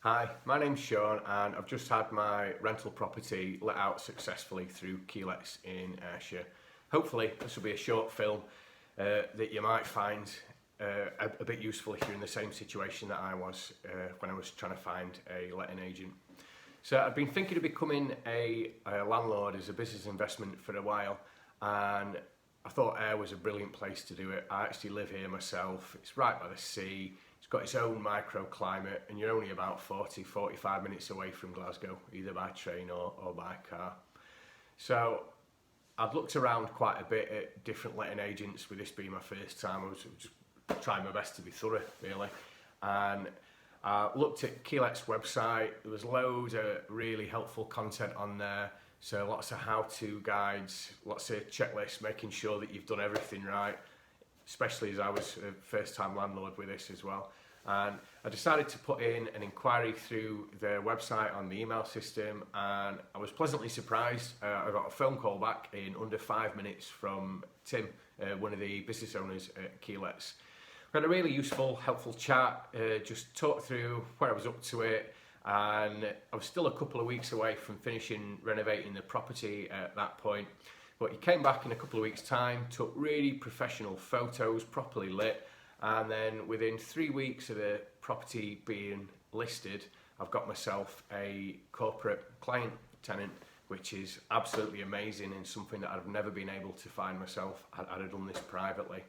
Hi, my name's Sean and I've just had my rental property let out successfully through Keylets in Ayrshire. Hopefully this will be a short film that you might find a bit useful if you're in the same situation that I was when I was trying to find a letting agent. So I've been thinking of becoming a landlord as a business investment for a while, and I thought Ayr was a brilliant place to do it. I actually live here myself. It's right by the sea. It's got its own microclimate, and you're only about 40-45 minutes away from Glasgow, either by train or by car. So I've looked around quite a bit at different letting agents, with this being my first time. I was just trying my best to be thorough, really. And I looked at Keylets' website. There was loads of really helpful content on there. So lots of how-to guides, lots of checklists, making sure that you've done everything right, especially as I was a first-time landlord with this as well. And I decided to put in an inquiry through their website on the email system, and I was pleasantly surprised. I got a phone call back in under 5 minutes from Tim, one of the business owners at Keylets. We had a really useful, helpful chat, just talked through where I was up to it, and I was still a couple of weeks away from finishing renovating the property at that point. But he came back in a couple of weeks' time, took really professional photos, properly lit, and then within 3 weeks of the property being listed, I've got myself a corporate client tenant, which is absolutely amazing and something that I've never been able to find myself. I'd have done this privately.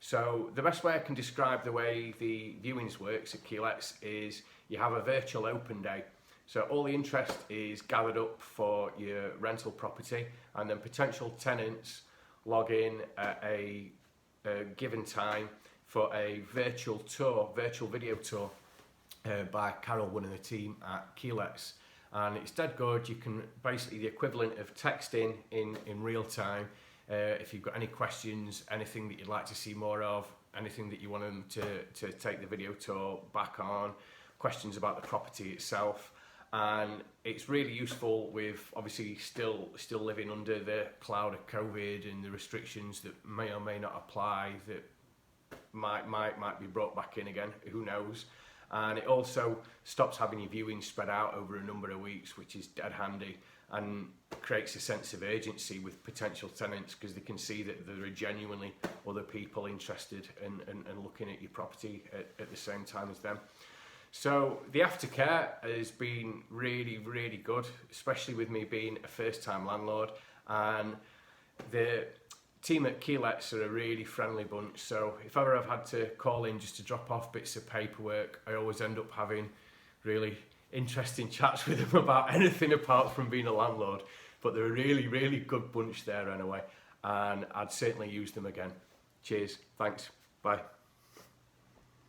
So the best way I can describe the way the viewings works at Keylets is you have a virtual open day. So all the interest is gathered up for your rental property, and then potential tenants log in at a given time for a virtual video tour by Carol, one of the team at Keylets. And it's dead good. You can basically the equivalent of texting in real time. If you've got any questions, anything that you'd like to see more of, anything that you want them to take the video tour back on, questions about the property itself. And it's really useful with obviously still living under the cloud of COVID and the restrictions that may or may not apply, that might be brought back in again, who knows. And it also stops having your viewings spread out over a number of weeks, which is dead handy, and creates a sense of urgency with potential tenants, because they can see that there are genuinely other people interested and looking at your property at the same time as them. So the aftercare has been really, really good, especially with me being a first-time landlord. And the team at Keylets are a really friendly bunch. So if ever I've had to call in just to drop off bits of paperwork, I always end up having really interesting chats with them about anything apart from being a landlord. But they're a really, really good bunch there anyway. And I'd certainly use them again. Cheers. Thanks. Bye.